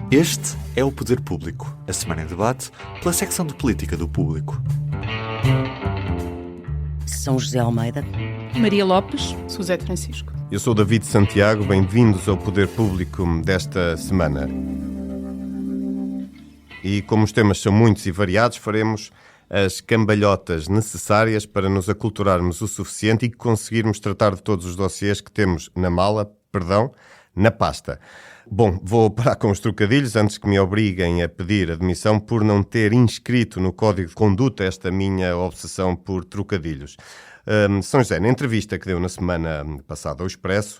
Este é o Poder Público, a semana em debate pela secção de Política do Público. São José Almeida, Maria Lopes, José Francisco. Eu sou David Santiago, bem-vindos ao Poder Público desta semana. E como os temas são muitos e variados, faremos as cambalhotas necessárias para nos aculturarmos o suficiente e conseguirmos tratar de todos os dossiês que temos na pasta. Bom, vou parar com os trocadilhos antes que me obriguem a pedir admissão por não ter inscrito no Código de Conduta esta minha obsessão por trocadilhos. São José, na entrevista que deu na semana passada ao Expresso,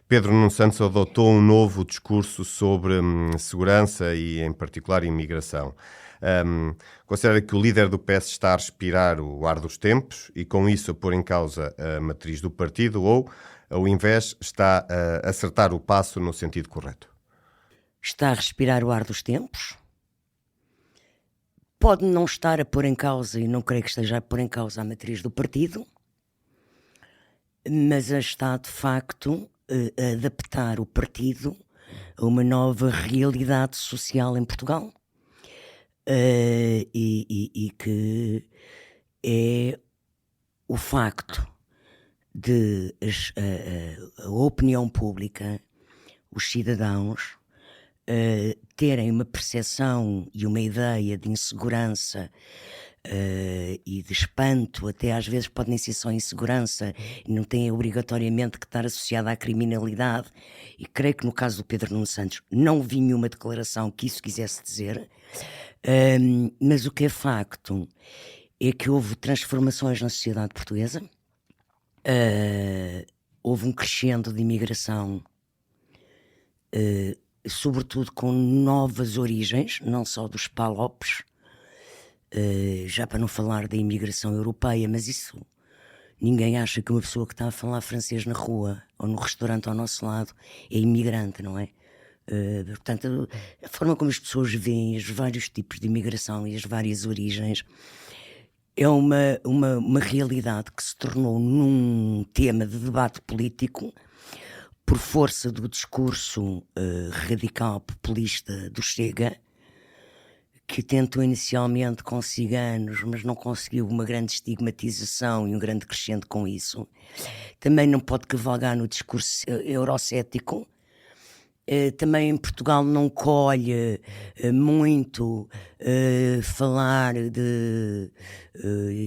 Pedro Nuno Santos adotou um novo discurso sobre segurança e, em particular, imigração. Considera que o líder do PS está a respirar o ar dos tempos e, com isso, a pôr em causa a matriz do partido ou, ao invés, está a acertar o passo no sentido correto? está a respirar o ar dos tempos. Pode não estar a pôr em causa, e não creio que esteja a pôr em causa a matriz do partido, mas está, de facto, a adaptar o partido a uma nova realidade social em Portugal. E que é o facto de a opinião pública, os cidadãos, terem uma percepção e uma ideia de insegurança e de espanto, até às vezes pode nem ser só insegurança e não tem obrigatoriamente que estar associada à criminalidade, e creio que no caso do Pedro Nuno Santos não vi nenhuma declaração que isso quisesse dizer, mas o que é facto é que houve transformações na sociedade portuguesa, houve um crescendo de imigração, sobretudo com novas origens, não só dos palopes, já para não falar da imigração europeia, mas isso, ninguém acha que uma pessoa que está a falar francês na rua ou no restaurante ao nosso lado é imigrante, não é? Portanto, a forma como as pessoas veem os vários tipos de imigração e as várias origens é uma realidade que se tornou num tema de debate político por força do discurso radical populista do Chega, que tentou inicialmente com ciganos, mas não conseguiu uma grande estigmatização e um grande crescendo com isso. Também não pode cavalgar no discurso eurocético. Também em Portugal não colhe muito falar de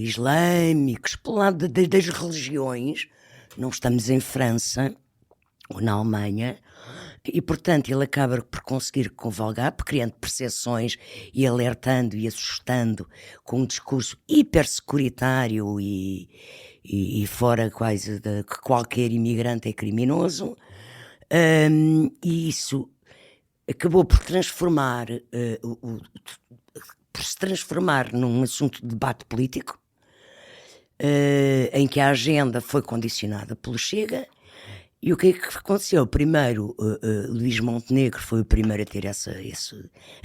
islâmicos, pelo lado das religiões. Não estamos em França ou na Alemanha, e portanto ele acaba por conseguir cavalgar, criando percepções e alertando e assustando com um discurso hipersecuritário e fora quase de que qualquer imigrante é criminoso, e isso acabou por se transformar num assunto de debate político, em que a agenda foi condicionada pelo Chega. E o que é que aconteceu? Primeiro, Luís Montenegro foi o primeiro a ter a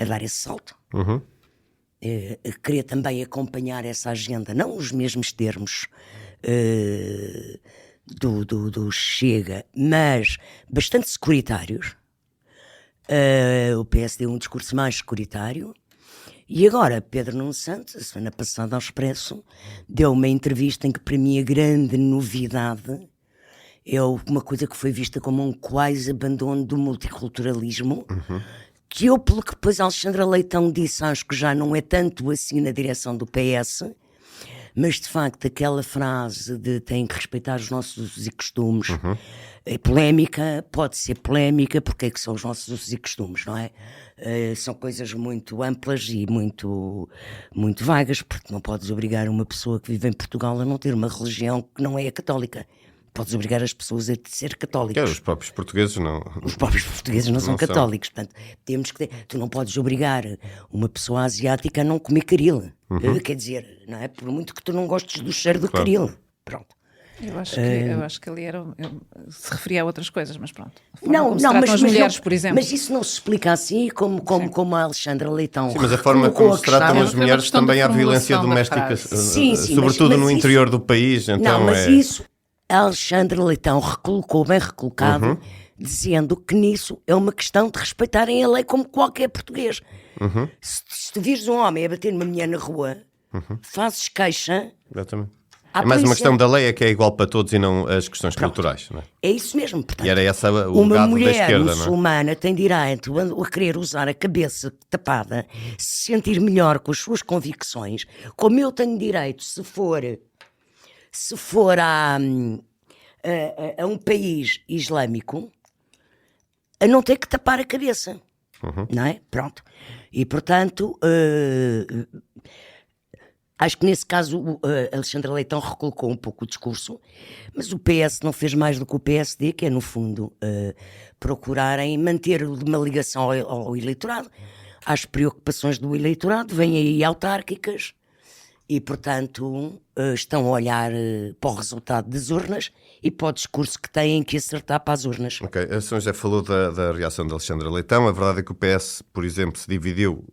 dar esse salto. Uhum. Queria também acompanhar essa agenda, não nos mesmos termos do Chega, mas bastante securitários. O PS deu um discurso mais securitário. E agora, Pedro Nuno Santos, a semana passada ao Expresso, deu uma entrevista em que, para mim, a grande novidade é uma coisa que foi vista como um quase abandono do multiculturalismo, que eu, pelo que depois Alexandra Leitão disse, acho que já não é tanto assim na direção do PS, mas de facto aquela frase de tem que respeitar os nossos usos e costumes é polémica, pode ser polémica, porque é que são os nossos usos e costumes, não é? São coisas muito amplas e muito, muito vagas, porque não podes obrigar uma pessoa que vive em Portugal a não ter uma religião que não é a católica. Podes obrigar as pessoas a ser católicos. Os próprios portugueses não. Os próprios portugueses não são católicos. Portanto, temos que tu não podes obrigar uma pessoa asiática a não comer caril. Quer dizer, não é? Por muito que tu não gostes do cheiro do caril. Pronto. Eu acho que ali se referia a outras coisas, mas pronto. As mulheres, por exemplo. Mas isso não se explica assim como a Alexandra Leitão. Sim, mas a forma como se tratam as mulheres também há violência doméstica, sobretudo no interior do país. Então isso a Alexandra Leitão recolocou, bem recolocado, dizendo que nisso é uma questão de respeitarem a lei como qualquer português. Se tu vires um homem a bater numa mulher na rua, fazes queixa. Exatamente. À É mais uma polícia. questão da lei, é que é igual para todos e não as questões culturais. Não é? É isso mesmo. Portanto, E era essa o uma legado da mulher esquerda, não é? muçulmana tem direito a querer usar a cabeça tapada, se sentir melhor com as suas convicções, como eu tenho direito, se for a um país islâmico, a não ter que tapar a cabeça. Não é? Pronto. E, portanto, acho que nesse caso o Alexandre Leitão recolocou um pouco o discurso, mas o PS não fez mais do que o PSD, que é, no fundo, procurarem manter uma ligação ao eleitorado, às preocupações do eleitorado. Vêm aí autárquicas e, portanto, estão a olhar para o resultado das urnas e para o discurso que têm que acertar para as urnas. Ok, a São José falou da reação de Alexandre Leitão. A verdade é que o PS, por exemplo, se dividiu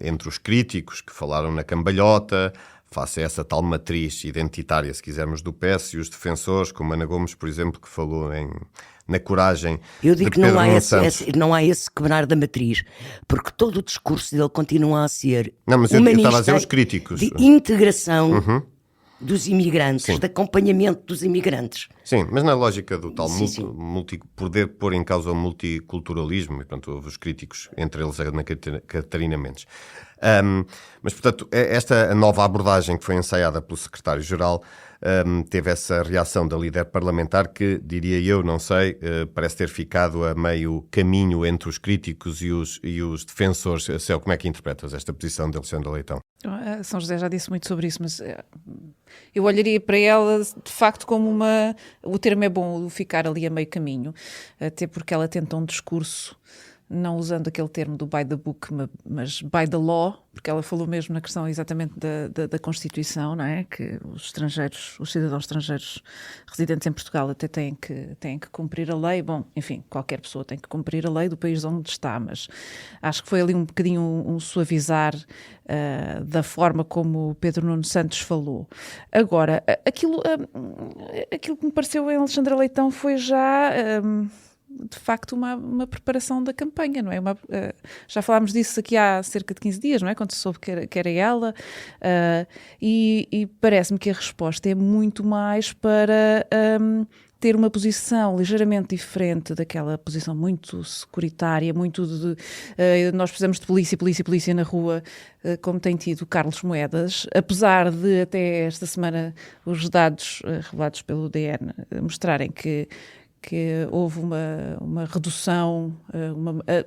entre os críticos que falaram na cambalhota, face a essa tal matriz identitária, se quisermos, do PS, e os defensores, como Ana Gomes, por exemplo, que falou na coragem Eu digo de que Pedro não há, Nuno esse, Santos. não há esse quebrar da matriz, porque todo o discurso dele continua a ser Não, mas eu humanista, estava a dizer os críticos. de integração dos imigrantes, Sim. de acompanhamento dos imigrantes. Sim, mas na lógica do tal Sim, sim. poder pôr em causa o multiculturalismo, e portanto houve os críticos, entre eles a Ana Catarina Mendes. Mas portanto, esta nova abordagem que foi ensaiada pelo secretário-geral teve essa reação da líder parlamentar que, diria eu, não sei, parece ter ficado a meio caminho entre os críticos e os defensores. Céu, como é que interpretas esta posição de Alexandre Leitão? São José já disse muito sobre isso, mas eu olharia para ela de facto como o termo é bom, ficar ali a meio caminho, até porque ela tenta um discurso não usando aquele termo do by the book, mas by the law, porque ela falou mesmo na questão exatamente da Constituição, não é? Que os cidadãos estrangeiros residentes em Portugal até têm que cumprir a lei. Bom, enfim, qualquer pessoa tem que cumprir a lei do país onde está, mas acho que foi ali um bocadinho um suavizar da forma como o Pedro Nuno Santos falou. Agora, aquilo que me pareceu em Alexandre Leitão foi já... de facto uma preparação da campanha, não é? Já falámos disso aqui há cerca de 15 dias, não é? Quando se soube que era ela, e parece-me que a resposta é muito mais para ter uma posição ligeiramente diferente daquela posição muito securitária, muito de nós precisamos de polícia na rua, como tem tido Carlos Moedas, apesar de até esta semana os dados revelados pelo DN mostrarem que houve uma redução,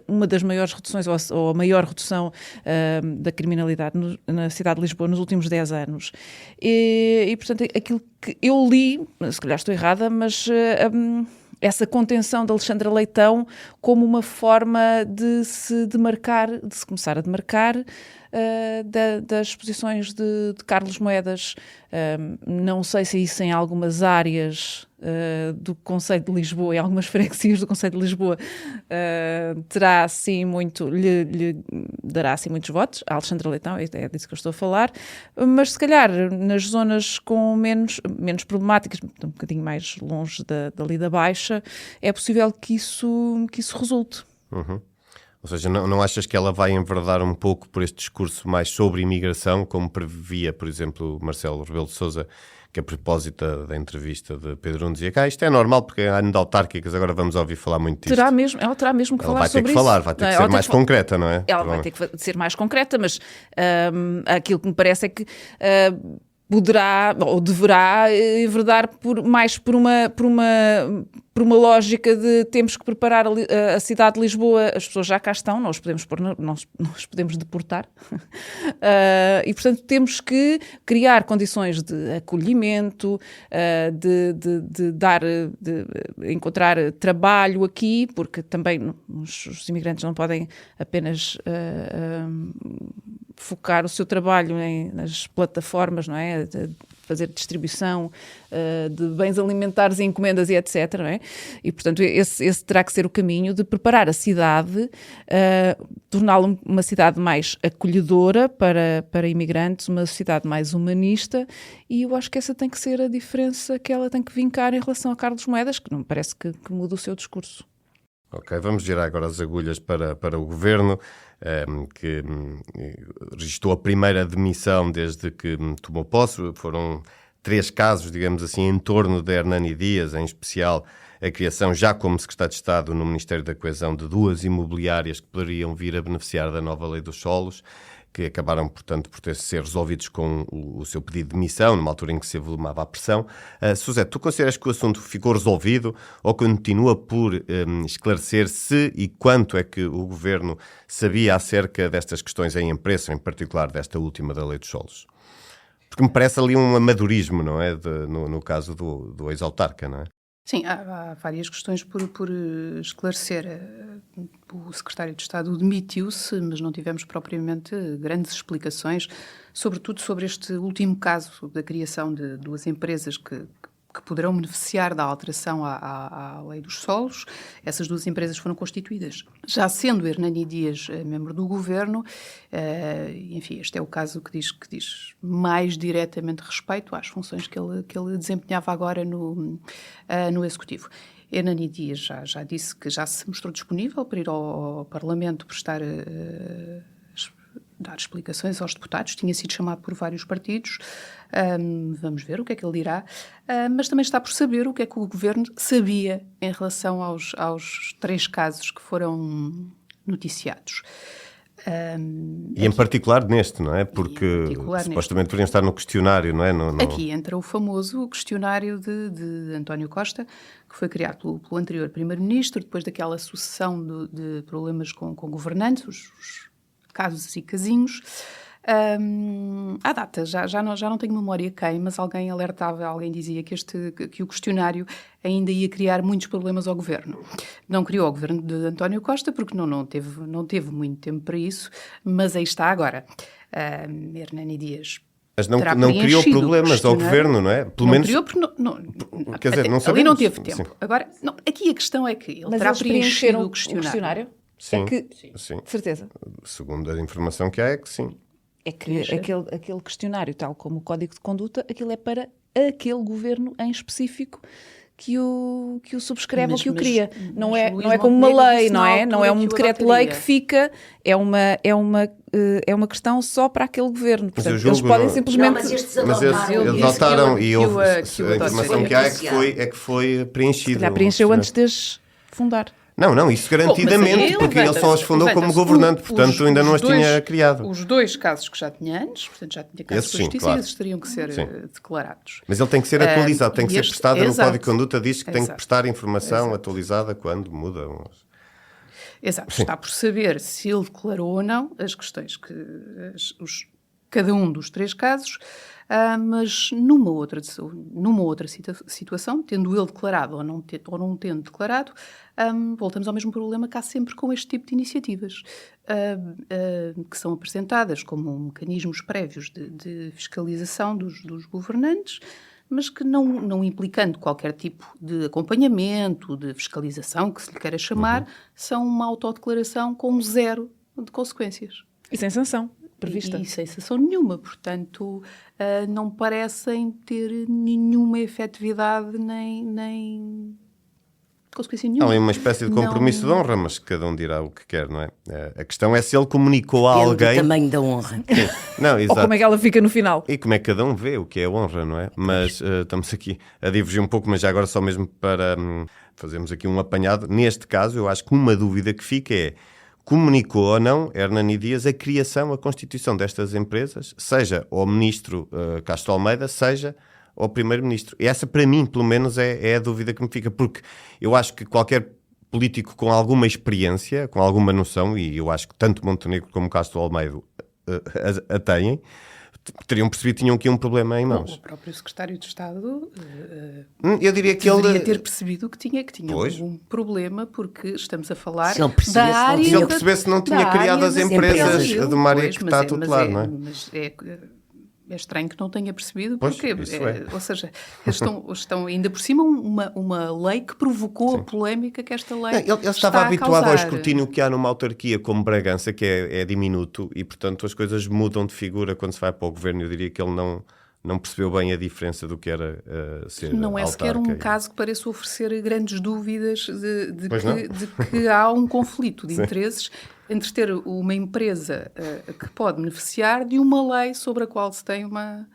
uma das maiores reduções, ou a maior redução da criminalidade na cidade de Lisboa nos últimos 10 anos. E, portanto, aquilo que eu li, se calhar estou errada, mas essa contenção de Alexandre Leitão como uma forma de se começar a demarcar das posições de Carlos Moedas. Não sei se isso em algumas áreas do Concelho de Lisboa, em algumas freguesias do Concelho de Lisboa, terá assim lhe dará assim muitos votos a Alexandre Leitão, é disso que eu estou a falar, mas se calhar nas zonas com menos problemáticas, um bocadinho mais longe dali da Baixa, é possível que isso resulte. Uhum. Ou seja, não achas que ela vai enverdar um pouco por este discurso mais sobre imigração, como previa, por exemplo, Marcelo Rebelo de Sousa, que a propósito da entrevista de Pedro Nuno dizia que isto é normal porque é ano de autárquicas, agora vamos ouvir falar muito disto. Ela terá mesmo que falar sobre isso. Vai ter que ser mais concreta, não é? Ela vai ter que ser mais concreta, mas aquilo que me parece é que poderá ou deverá enverdar mais por uma lógica de temos que preparar a cidade de Lisboa, as pessoas já cá estão, nós podemos deportar e portanto temos que criar condições de acolhimento, de encontrar trabalho aqui, porque também os imigrantes não podem apenas focar o seu trabalho nas plataformas, não é? De fazer distribuição de bens alimentares e encomendas e etc. Não é? E, portanto, esse terá que ser o caminho de preparar a cidade, torná-la uma cidade mais acolhedora para imigrantes, uma cidade mais humanista, e eu acho que essa tem que ser a diferença que ela tem que vincar em relação a Carlos Moedas, que não me parece que muda o seu discurso. Ok, vamos girar agora as agulhas para o Governo, que registrou a primeira demissão desde que tomou posse. Foram 3 casos, digamos assim, em torno de Hernani Dias, em especial a criação, já como Secretário de Estado no Ministério da Coesão, de 2 imobiliárias que poderiam vir a beneficiar da nova Lei dos Solos, que acabaram, portanto, por ter de ser resolvidos com o seu pedido de demissão, numa altura em que se avolumava a pressão. Suzete, tu consideras que o assunto ficou resolvido ou continua por esclarecer se e quanto é que o Governo sabia acerca destas questões em imprensa, em particular desta última da Lei dos Solos? Porque me parece ali um amadorismo, não é? No caso do ex-autarca, não é? Sim, há várias questões por esclarecer. O secretário de Estado demitiu-se, mas não tivemos propriamente grandes explicações, sobretudo sobre este último caso da criação de 2 empresas que poderão beneficiar da alteração à Lei dos Solos. Essas 2 empresas foram constituídas. Já sendo Hernani Dias membro do Governo, enfim, este é o caso que diz mais diretamente respeito às funções que ele desempenhava agora no Executivo. Hernani Dias já disse que já se mostrou disponível para ir ao Parlamento prestar dar explicações aos deputados, tinha sido chamado por vários partidos, vamos ver o que é que ele dirá, mas também está por saber o que é que o Governo sabia em relação aos 3 casos que foram noticiados. E em particular neste, não é? Porque supostamente poderiam estar no questionário, não é? Aqui entra o famoso questionário de António Costa, que foi criado pelo anterior Primeiro-Ministro, depois daquela sucessão de problemas com governantes, os casos e casinhos. À data, já não tenho memória quem, mas alguém alertava, alguém dizia que o questionário ainda ia criar muitos problemas ao Governo. Não criou ao Governo de António Costa, porque não teve muito tempo para isso, mas aí está agora. Hernani Dias. Mas não criou problemas ao Governo, não é? Pelo menos. Criou porque quer dizer, não sabemos. Ali não teve tempo. Sim. Agora, aqui a questão é que ele Mas terá eles preenchido o questionário? Sim, sim. Certeza. Segundo a informação que há, é que sim. É que aquele questionário, tal como o Código de Conduta, aquilo é para aquele governo em específico que o subscreve ou que o cria. Não é como uma lei, não é? Não é um decreto-lei que fica, é uma questão só para aquele governo. Portanto, eles podem simplesmente... Não, mas estes Mas eles adotaram e houve a informação que há é que foi preenchido. Se calhar preencheu antes de as fundar. Não, isso garantidamente, porque ele só as fundou como governante, portanto ainda não as tinha criado. Os 2 casos que já tinha antes, portanto já tinha casos de justiça, claro. esses teriam que ser declarados. Mas ele tem que ser atualizado, tem que ser prestado no Código de Conduta, diz que tem que prestar informação atualizada quando mudam. Exato, está por saber se ele declarou ou não as questões que cada um dos 3 casos, mas numa outra situação, tendo ele declarado ou não tendo declarado, voltamos ao mesmo problema que há sempre com este tipo de iniciativas, que são apresentadas como mecanismos prévios de fiscalização dos governantes, mas que não implicando qualquer tipo de acompanhamento, de fiscalização, que se lhe queira chamar, são uma autodeclaração com 0 de consequências. E sem sanção prevista. E sem sanção nenhuma, portanto, não parecem ter nenhuma efetividade nem consequência nenhuma. Há uma espécie de compromisso de honra, mas cada um dirá o que quer, não é? A questão é se ele comunicou a alguém... Pelo tamanho da honra. Não, exato. Ou como é que ela fica no final. E como é que cada um vê o que é honra, não é? Mas estamos aqui a divergir um pouco, mas já agora só mesmo para fazermos aqui um apanhado. Neste caso, eu acho que uma dúvida que fica é: comunicou ou não Hernani Dias a criação, a constituição destas empresas, seja ao ministro Castro Almeida, seja ao primeiro-ministro? E essa, para mim, pelo menos, é a dúvida que me fica, porque eu acho que qualquer político com alguma experiência, com alguma noção, e eu acho que tanto Montenegro como Castro Almeida a têm, teriam percebido que tinham aqui um problema em mãos. O próprio secretário de Estado eu diria que deveria ter percebido que tinha um problema, porque estamos a falar da área... Se ele percebesse, não tinha criado as empresas de uma área que está a tutelar, não é? Mas é estranho que não tenha percebido, porque, ou seja, estão ainda por cima uma lei que provocou a polémica que esta lei ele estava está habituado a ao causar. escrutínio que há numa autarquia como Bragança, que é diminuto, e portanto as coisas mudam de figura quando se vai para o governo. Eu diria que ele não percebeu bem a diferença do que era ser Não é sequer um autarca. caso que pareça oferecer grandes dúvidas de Pois não. que há um conflito de interesses entre ter uma empresa que pode beneficiar de uma lei sobre a qual se tem uma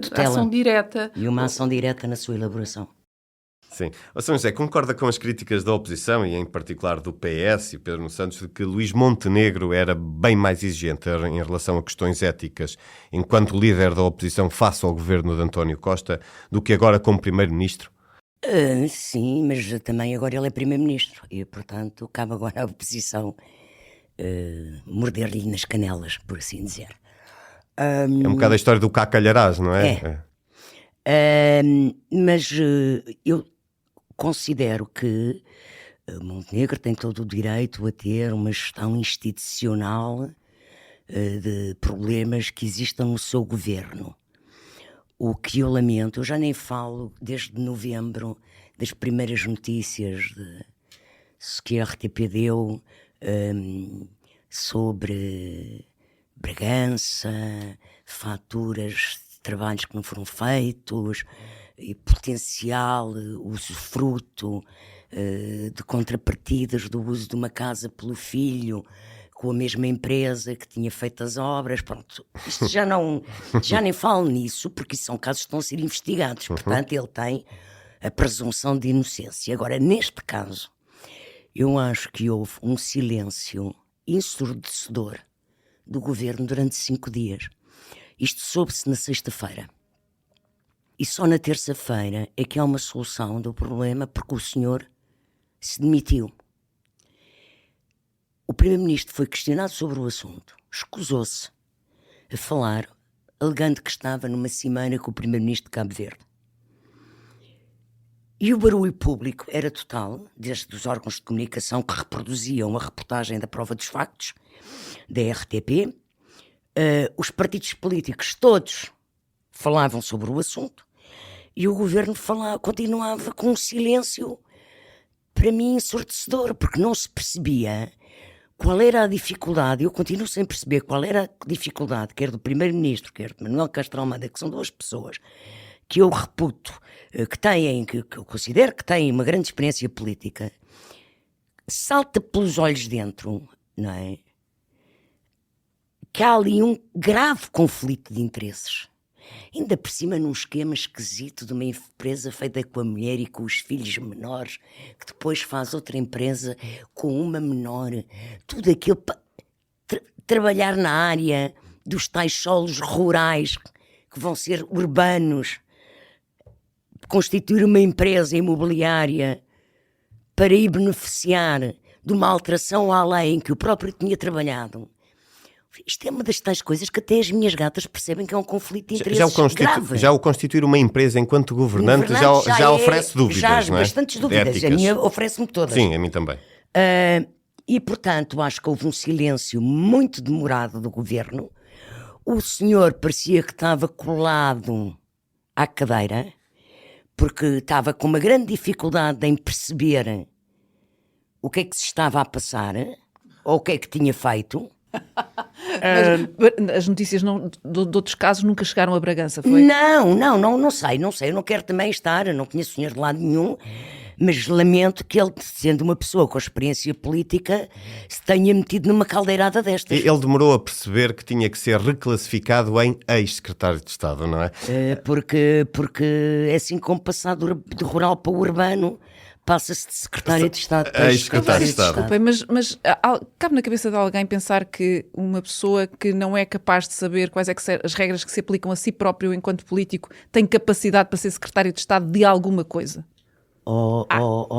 tutela. ação direta. E uma ação direta na sua elaboração. Sim. Ó São José, concorda com as críticas da oposição, e em particular do PS e Pedro Nuno Santos, de que Luís Montenegro era bem mais exigente em relação a questões éticas enquanto líder da oposição face ao governo de António Costa do que agora como primeiro-ministro? Sim, mas também agora ele é primeiro-ministro e, portanto, cabe agora à oposição morder-lhe nas canelas, por assim dizer. É um bocado a história do cá calharás, não é? Mas eu considero que Montenegro tem todo o direito a ter uma gestão institucional de problemas que existam no seu governo. O que eu lamento, eu já nem falo desde novembro das primeiras notícias que a RTP deu sobre Bragança, faturas de trabalhos que não foram feitos e potencial usufruto de contrapartidas do uso de uma casa pelo filho com a mesma empresa que tinha feito as obras. Pronto, isto já nem falo nisso, porque isso são casos que estão a ser investigados. Portanto, ele tem a presunção de inocência. Agora, neste caso, eu acho que houve um silêncio ensurdecedor do governo durante 5 dias. Isto soube-se na sexta-feira. E só na terça-feira é que há uma solução do problema, porque o senhor se demitiu. O primeiro-ministro foi questionado sobre o assunto, escusou-se a falar, alegando que estava numa cimeira com o primeiro-ministro de Cabo Verde. E o barulho público era total, desde os órgãos de comunicação que reproduziam a reportagem da prova dos factos, da RTP, os partidos políticos todos falavam sobre o assunto e o governo continuava com um silêncio, para mim, ensurdecedor, porque não se percebia qual era a dificuldade. Eu continuo sem perceber qual era a dificuldade, quer do primeiro-ministro, quer de Manuel Castro Almeida, que são 2 pessoas que eu reputo, que eu considero que têm uma grande experiência política. Salta pelos olhos dentro, não é? Que há ali um grave conflito de interesses. Ainda por cima num esquema esquisito de uma empresa feita com a mulher e com os filhos menores, que depois faz outra empresa com uma menor. Tudo aquilo para trabalhar na área dos tais solos rurais que vão ser urbanos, constituir uma empresa imobiliária para ir beneficiar de uma alteração à lei em que o próprio tinha trabalhado. Isto é uma das tais coisas que até as minhas gatas percebem que é um conflito de interesses grave. Já o constituir uma empresa enquanto governante já oferece dúvidas, já não é? Bastantes dúvidas. Éticas. A minha oferece-me todas. Sim, a mim também. E, portanto, acho que houve um silêncio muito demorado do governo. O senhor parecia que estava colado à cadeira, porque estava com uma grande dificuldade em perceber o que é que se estava a passar, ou o que é que tinha feito. As notícias de outros casos nunca chegaram a Bragança, foi? Não sei, eu não quero também estar, eu não conheço o senhor de lado nenhum, mas lamento que ele, sendo uma pessoa com experiência política, se tenha metido numa caldeirada destas. Ele demorou a perceber que tinha que ser reclassificado em ex-secretário de Estado, não é? Porque é assim como passar do rural para o urbano, passa-se de secretário de Estado para ex-secretário de Estado. Desculpem, mas cabe na cabeça de alguém pensar que uma pessoa que não é capaz de saber quais é que são as regras que se aplicam a si próprio enquanto político tem capacidade para ser secretário de Estado de alguma coisa?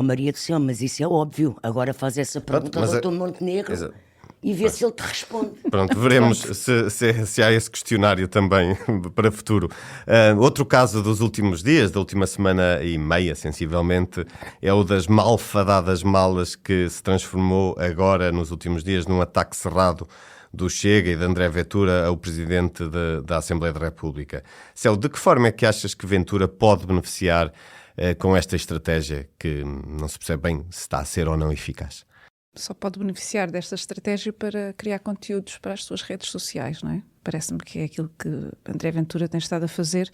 Maria do Céu, mas isso é óbvio. Agora faz essa pergunta ao Dr. Montenegro e vê se ele te responde. Pronto, veremos se há esse questionário também para o futuro. Outro caso dos últimos dias, da última semana e meia, sensivelmente, é o das malfadadas malas que se transformou agora, nos últimos dias, num ataque cerrado do Chega e de André Ventura ao Presidente da Assembleia da República. Céu, de que forma é que achas que Ventura pode beneficiar com esta estratégia que não se percebe bem se está a ser ou não eficaz? só pode beneficiar desta estratégia para criar conteúdos para as suas redes sociais, não é? Parece-me que é aquilo que André Ventura tem estado a fazer.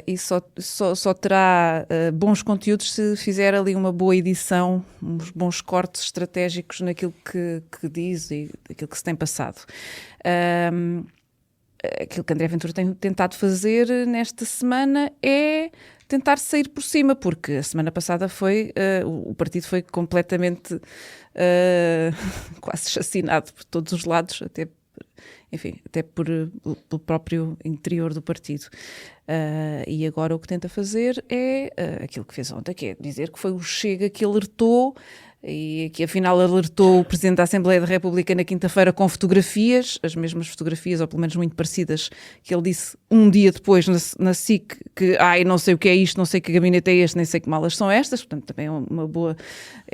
E só terá bons conteúdos se fizer ali uma boa edição, uns bons cortes estratégicos naquilo que diz e daquilo que se tem passado. Aquilo que André Ventura tem tentado fazer nesta semana é tentar sair por cima, porque a semana passada o partido foi completamente quase chacinado por todos os lados, até pelo próprio interior do partido. E agora o que tenta fazer é aquilo que fez ontem, que é dizer que foi o Chega que alertou e que afinal alertou o Presidente da Assembleia da República na quinta-feira com fotografias, as mesmas fotografias, ou pelo menos muito parecidas, que ele disse um dia depois na SIC que não sei o que é isto, não sei que gabinete é este, nem sei que malas são estas, portanto também é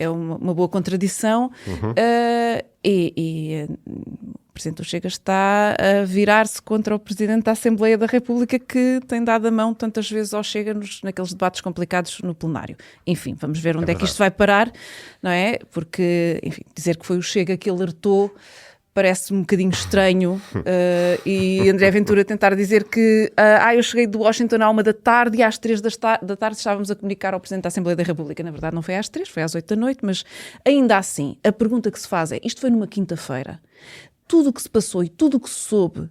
uma boa contradição. O Presidente do Chega está a virar-se contra o Presidente da Assembleia da República, que tem dado a mão tantas vezes ao Chega naqueles debates complicados no plenário. Enfim, vamos ver onde é que isto vai parar, não é? Porque, enfim, dizer que foi o Chega que alertou parece um bocadinho estranho, e André Ventura tentar dizer que eu cheguei de Washington à 1 da tarde e às 3 da tarde estávamos a comunicar ao Presidente da Assembleia da República. Na verdade não foi às 3, foi às 8 da noite, mas ainda assim, a pergunta que se faz é, isto foi numa quinta-feira, tudo o que se passou e tudo o que se soube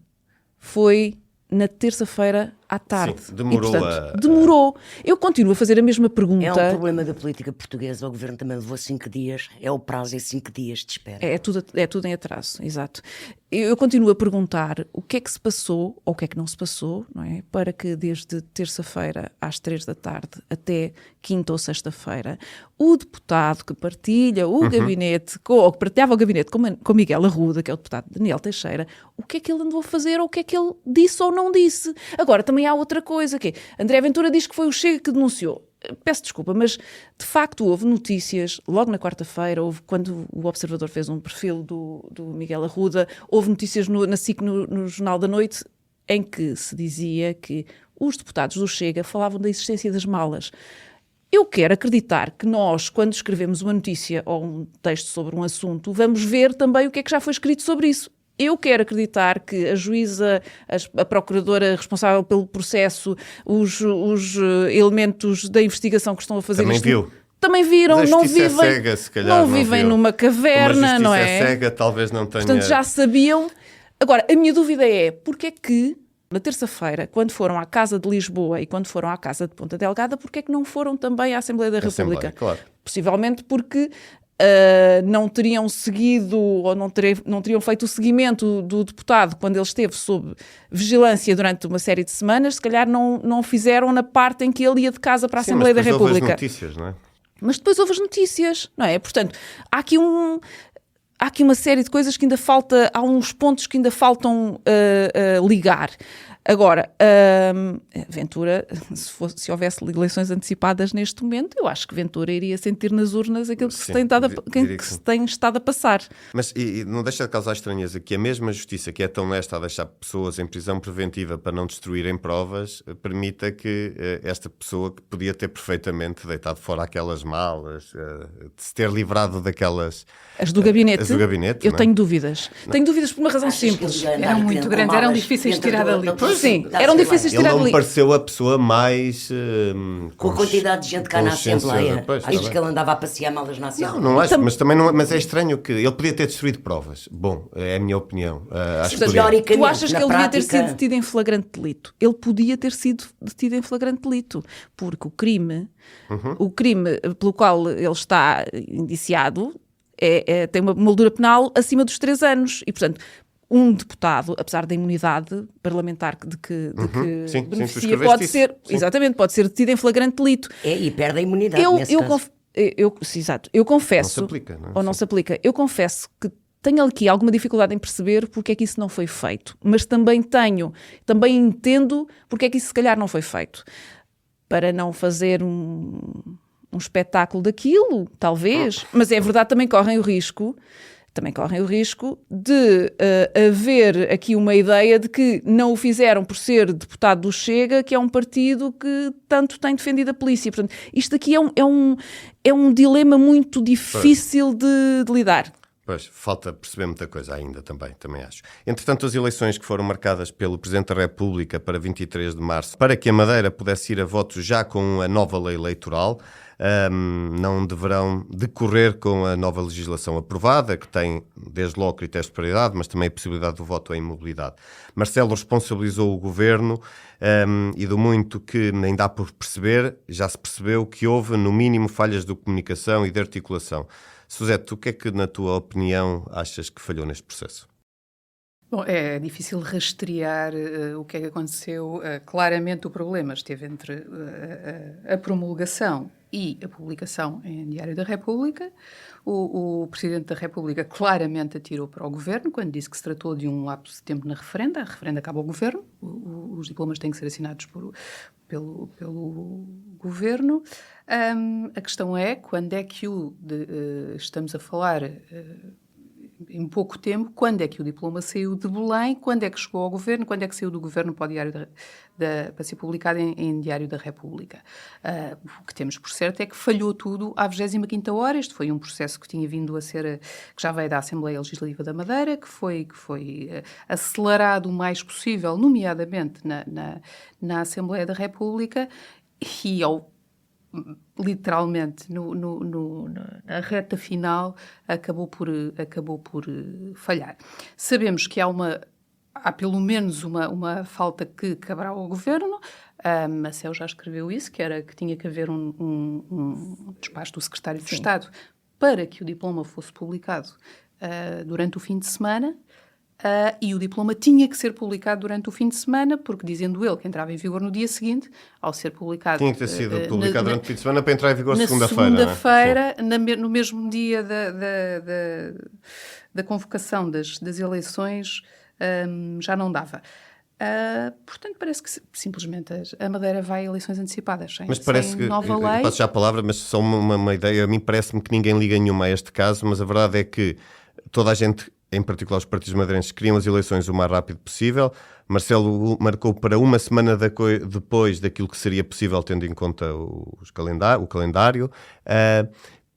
foi na terça-feira à tarde. Sim, demorou. E, portanto, demorou. Eu continuo a fazer a mesma pergunta. É um problema da política portuguesa. O governo também levou 5 dias. É o prazo, é 5 dias de espera. É tudo em atraso, exato. Eu continuo a perguntar o que é que se passou, ou o que é que não se passou, não é? Para que desde terça-feira às 3 da tarde até quinta ou sexta-feira, o deputado que partilha o gabinete, ou que partilhava o gabinete com Miguel Arruda, que é o deputado Daniel Teixeira, o que é que ele andou a fazer, ou o que é que ele disse ou não disse. Agora, também há outra coisa, que é, André Ventura diz que foi o Chega que denunciou. Peço desculpa, mas de facto houve notícias, logo na quarta-feira, quando o Observador fez um perfil do Miguel Arruda, houve notícias na SIC, no Jornal da Noite, em que se dizia que os deputados do Chega falavam da existência das malas. Eu quero acreditar que nós, quando escrevemos uma notícia ou um texto sobre um assunto, vamos ver também o que é que já foi escrito sobre isso. Eu quero acreditar que a juíza, a procuradora responsável pelo processo, os elementos da investigação que estão a fazer isto... Também viram, não vivem, cega, se calhar, não vivem numa caverna, não é? A cega talvez não tenha... Portanto, já sabiam. Agora, a minha dúvida é, porque é que na terça-feira, quando foram à Casa de Lisboa e quando foram à Casa de Ponta Delgada, porque é que não foram também à Assembleia da República? Claro. Possivelmente porque... não teriam seguido ou não teriam feito o seguimento do deputado quando ele esteve sob vigilância durante uma série de semanas, se calhar não fizeram na parte em que ele ia de casa para a Assembleia da República. Houve as notícias, não é? Mas depois houve as notícias, não é? Portanto, há aqui uma série de coisas que ainda falta, há uns pontos que ainda faltam ligar. Agora, Ventura, se houvesse eleições antecipadas neste momento, eu acho que Ventura iria sentir nas urnas aquilo que se tem estado a passar. Mas e não deixa de causar estranheza que a mesma justiça que é tão lesta a deixar pessoas em prisão preventiva para não destruírem provas, permita que esta pessoa que podia ter perfeitamente deitado fora aquelas malas, de se ter livrado daquelas... As do gabinete? As do gabinete, eu tenho dúvidas. Não. Tenho dúvidas por uma razão simples. Eram muito grandes, eram difíceis de tirar dali. Sim, eram difíceis de tirar dali. Ele não dali. me pareceu a pessoa mais... com a quantidade de gente cá na Assembleia. Achas que ele andava a passear malas na Assembleia? Não acho, mas também não, mas é estranho que ele podia ter destruído provas. Bom, é a minha opinião. Acho que tu achas que ele devia ter sido detido em flagrante delito? Ele podia ter sido detido em flagrante delito, porque o crime pelo qual ele está indiciado tem uma moldura penal acima dos 3 anos e, portanto, um deputado, apesar da imunidade parlamentar de que beneficia, pode ser, exatamente, pode ser detido em flagrante delito. E perde a imunidade nesse caso. Exato. Eu confesso... Não se aplica, não é? Ou não se aplica. Eu confesso que tenho aqui alguma dificuldade em perceber porque é que isso não foi feito. Mas também entendo porque é que isso se calhar não foi feito. Para não fazer um espetáculo daquilo, talvez. Mas é verdade, também correm o risco também correm o risco de haver aqui uma ideia de que não o fizeram por ser deputado do Chega, que é um partido que tanto tem defendido a polícia. Portanto, isto aqui é um dilema muito difícil de lidar. Pois, falta perceber muita coisa ainda também acho. Entretanto, as eleições que foram marcadas pelo Presidente da República para 23 de março, para que a Madeira pudesse ir a votos já com a nova lei eleitoral, não deverão decorrer com a nova legislação aprovada, que tem desde logo critérios de paridade, mas também a possibilidade do voto em mobilidade. Marcelo responsabilizou o Governo e do muito que ainda há por perceber, já se percebeu que houve, no mínimo, falhas de comunicação e de articulação. Suzete, o que é que, na tua opinião, achas que falhou neste processo? Bom, é difícil rastrear o que é que aconteceu. Claramente o problema esteve entre a promulgação e a publicação em Diário da República. O Presidente da República claramente atirou para o Governo quando disse que se tratou de um lapso de tempo na referenda. A referenda acaba ao Governo, os diplomas têm que ser assinados pelo Governo. A questão é quando é que estamos a falar em pouco tempo, quando é que o diploma saiu de Belém, quando é que chegou ao Governo, quando é que saiu do Governo para o Diário para ser publicado em Diário da República. O que temos por certo é que falhou tudo à 25ª hora. Este foi um processo que tinha vindo a ser, que já veio da Assembleia Legislativa da Madeira, que foi acelerado o mais possível, nomeadamente na Assembleia da República, e literalmente na reta final acabou por falhar. Sabemos que há pelo menos uma falta que caberá ao Governo. A CEU já escreveu isso, que tinha que haver um despacho do Secretário de Estado para que o diploma fosse publicado durante o fim de semana. E o diploma tinha que ser publicado durante o fim de semana, porque, dizendo ele, que entrava em vigor no dia seguinte, ao ser publicado... Tinha que ter sido publicado durante o fim de semana para entrar em vigor segunda-feira. Segunda-feira, no mesmo dia da convocação das eleições, já não dava. Portanto, parece que simplesmente a Madeira vai a eleições antecipadas, sem nova lei. Passo já a palavra, mas só uma ideia. A mim parece-me que ninguém liga nenhuma a este caso, mas a verdade é que toda a gente, em particular os partidos madeirenses, queriam as eleições o mais rápido possível. Marcelo marcou para uma semana depois daquilo que seria possível, tendo em conta o calendário,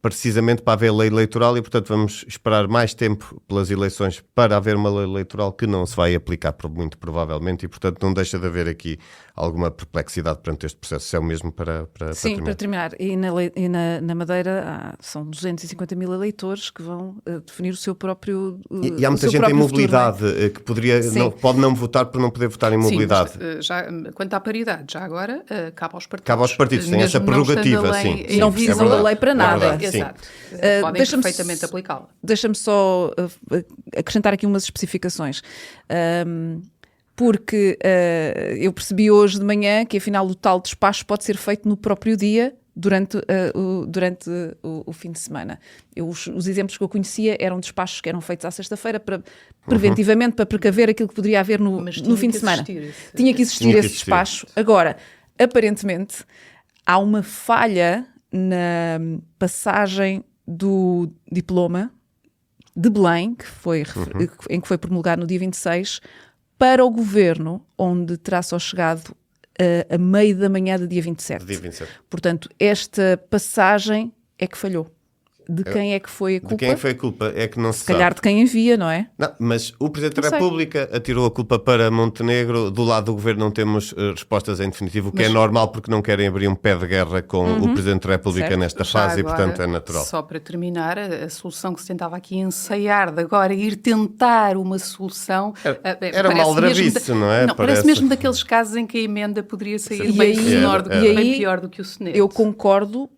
precisamente para haver lei eleitoral, e portanto vamos esperar mais tempo pelas eleições para haver uma lei eleitoral que não se vai aplicar muito provavelmente, e portanto não deixa de haver aqui alguma perplexidade perante este processo. Se é o mesmo para Sim, para terminar. E na Madeira são 250 mil eleitores que vão definir o seu próprio E há muita gente em mobilidade que pode não votar por não poder votar em mobilidade. Sim, mas, quanto à paridade, já agora cabe aos partidos. Cabe aos partidos, têm essa prerrogativa, sim. Não visam a lei para nada. Exato. Podem perfeitamente aplicá-la. Deixa-me só acrescentar aqui umas especificações. Porque eu percebi hoje de manhã que afinal o tal despacho pode ser feito no próprio dia, durante o fim de semana. Os exemplos que eu conhecia eram despachos que eram feitos à sexta-feira preventivamente para precaver aquilo que poderia haver no fim de semana. Tinha que existir esse despacho. Agora, aparentemente, há uma falha na passagem do diploma de Belém, em que foi promulgado no dia 26, para o Governo, onde terá só chegado a meio da manhã do dia 27. Portanto, esta passagem é que falhou. De quem é que foi a culpa? De quem foi a culpa? É que não se sabe. Se calhar de quem envia, não é? Não, mas o Presidente da República atirou a culpa para Montenegro. Do lado do Governo não temos respostas em definitivo, o que é normal porque não querem abrir um pé de guerra com o Presidente da República nesta fase e, portanto, é natural. Só para terminar, a solução que se tentava aqui ensaiar de agora ir tentar uma solução... Era uma aldrabice, não é? Não, parece mesmo daqueles casos em que a emenda poderia sair bem pior do que o soneto. Eu concordo,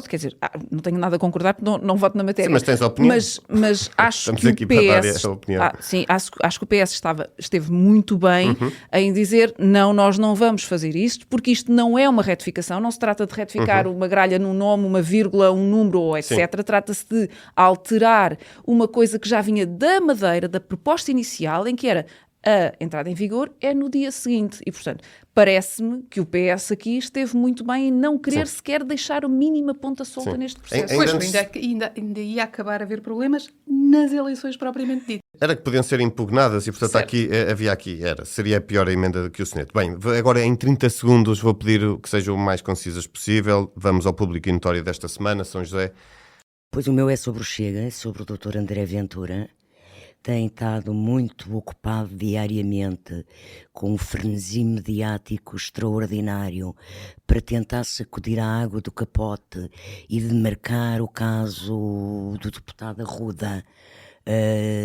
quer dizer, não tenho nada a concordar porque não voto na matéria. Sim, mas tens opinião. Mas acho Estamos que aqui o PS... para dar essa opinião. Sim, acho que o PS esteve muito bem em dizer não, nós não vamos fazer isto, porque isto não é uma retificação, não se trata de retificar uma gralha num nome, uma vírgula, um número ou etc. Sim. Trata-se de alterar uma coisa que já vinha da Madeira, da proposta inicial, em que era A entrada em vigor é no dia seguinte e, portanto, parece-me que o PS aqui esteve muito bem em não querer sequer deixar a mínima ponta solta neste processo. Pois, ainda ia acabar a haver problemas nas eleições propriamente ditas. Era que podiam ser impugnadas e, portanto, seria a pior emenda que o soneto. Bem, agora em 30 segundos vou pedir que sejam o mais concisas possível. Vamos ao público e notório desta semana, São José. Pois o meu é sobre o Chega, é sobre o Dr. André Ventura. Tem estado muito ocupado diariamente com um frenesi mediático extraordinário para tentar sacudir a água do capote e demarcar o caso do deputado Arruda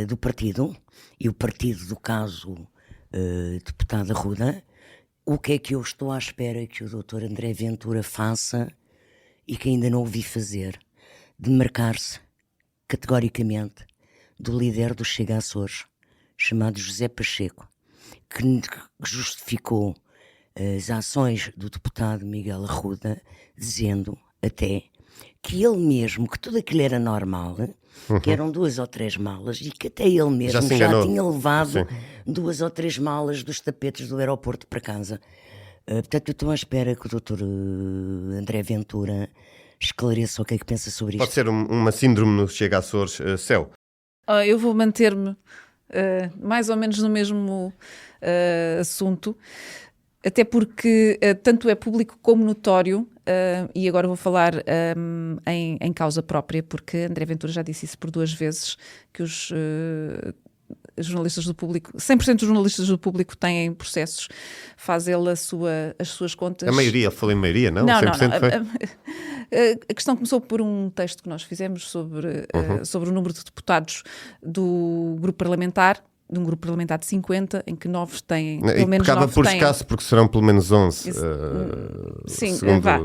do partido, e o partido do caso deputado Arruda. O que é que eu estou à espera que o Dr. André Ventura faça e que ainda não ouvi fazer? Demarcar-se categoricamente do líder do Chega Açores, chamado José Pacheco, que justificou as ações do deputado Miguel Arruda, dizendo até que ele mesmo, que tudo aquilo era normal, que eram 2 ou 3 malas, e que até ele mesmo já tinha levado 2 ou 3 malas dos tapetes do aeroporto para casa. Portanto, eu estou à espera que o Dr. André Ventura esclareça o que é que pensa sobre isto. Pode ser uma síndrome no Chega Açores, Céu. Eu vou manter-me mais ou menos no mesmo assunto, até porque tanto é público como notório, e agora vou falar em causa própria, porque André Ventura já disse isso por 2 vezes, que os jornalistas do público, 100% dos jornalistas do público têm processos, faz ele as suas contas. A maioria, falou em maioria, não? Não, 100% não. foi? A questão começou por um texto que nós fizemos sobre o número de deputados do grupo parlamentar, de um grupo parlamentar de 50, em que 9 têm, pelo menos 9 por têm. escasso, porque serão pelo menos 11. Sim, segundo, vá.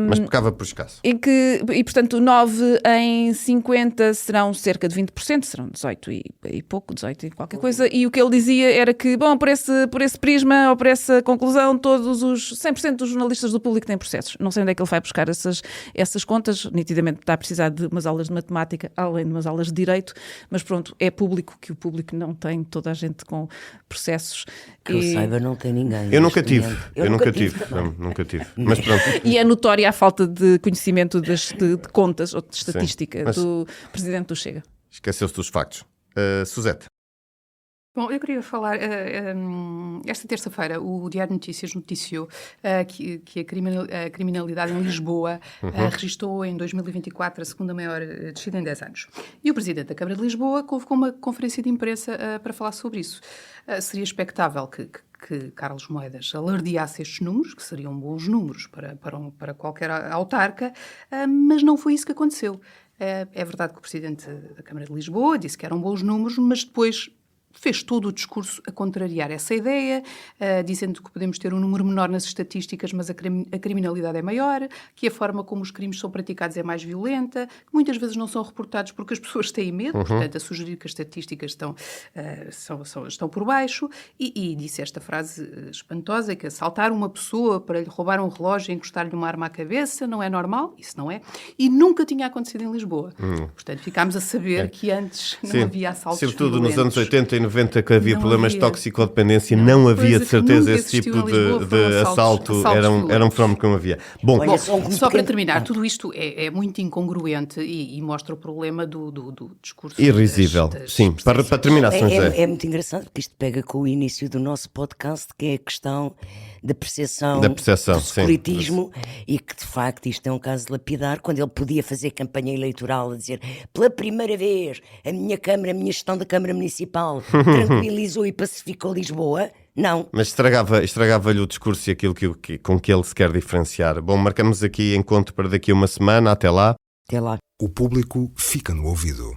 Mas pecava por escasso. E, portanto, 9 em 50 serão cerca de 20%, serão 18 e pouco, 18 e qualquer coisa, e o que ele dizia era que, bom, por esse prisma, ou por essa conclusão, todos os 100% dos jornalistas do público têm processos. Não sei onde é que ele vai buscar essas contas, nitidamente está a precisar de umas aulas de matemática, além de umas aulas de direito, mas pronto, é público que o público não tem toda a gente com processos. Que eu saiba, não tem ninguém. Eu nunca tive. Também. Nunca tive. Mas pronto. E é notória a falta de conhecimento de contas ou de estatística do presidente do Chega. Esqueceu-se dos factos. Suzete. Bom, eu queria falar, esta terça-feira o Diário de Notícias noticiou que a criminalidade em Lisboa registrou em 2024 a segunda maior descida em 10 anos. E o Presidente da Câmara de Lisboa convocou uma conferência de imprensa para falar sobre isso. Seria expectável que Carlos Moedas alardeasse estes números, que seriam bons números para qualquer autarca, mas não foi isso que aconteceu. É verdade que o Presidente da Câmara de Lisboa disse que eram bons números, mas depois fez todo o discurso a contrariar essa ideia, dizendo que podemos ter um número menor nas estatísticas, mas a criminalidade é maior, que a forma como os crimes são praticados é mais violenta, que muitas vezes não são reportados porque as pessoas têm medo, portanto, a sugerir que as estatísticas estão por baixo, e disse esta frase espantosa, que assaltar uma pessoa para lhe roubar um relógio e encostar-lhe uma arma à cabeça não é normal, isso não é, e nunca tinha acontecido em Lisboa. Portanto, ficámos a saber que antes não havia assaltos sobretudo violentos. nos anos 80 e 90, que havia Não problemas de havia. toxicodependência, não havia de Coisa que certeza nunca esse tipo existiu em Lisboa, de foram assalto, assaltos era um violentos. fenómeno que não havia. Bom, Olha, Bom, só um só para pequeno- terminar, tudo isto é muito incongruente e mostra o problema do discurso. irrisível. Sim, para terminar, São José. É muito engraçado porque isto pega com o início do nosso podcast, que é a questão da percepção, Da percepção, do sim. securitismo, e que de facto isto é um caso lapidar, quando ele podia fazer campanha eleitoral a dizer pela primeira vez a minha gestão da Câmara Municipal tranquilizou e pacificou Lisboa. Não. Mas estragava-lhe o discurso e aquilo com que ele se quer diferenciar. Bom, marcamos aqui encontro para daqui a uma semana. Até lá. Até lá. O público fica no ouvido.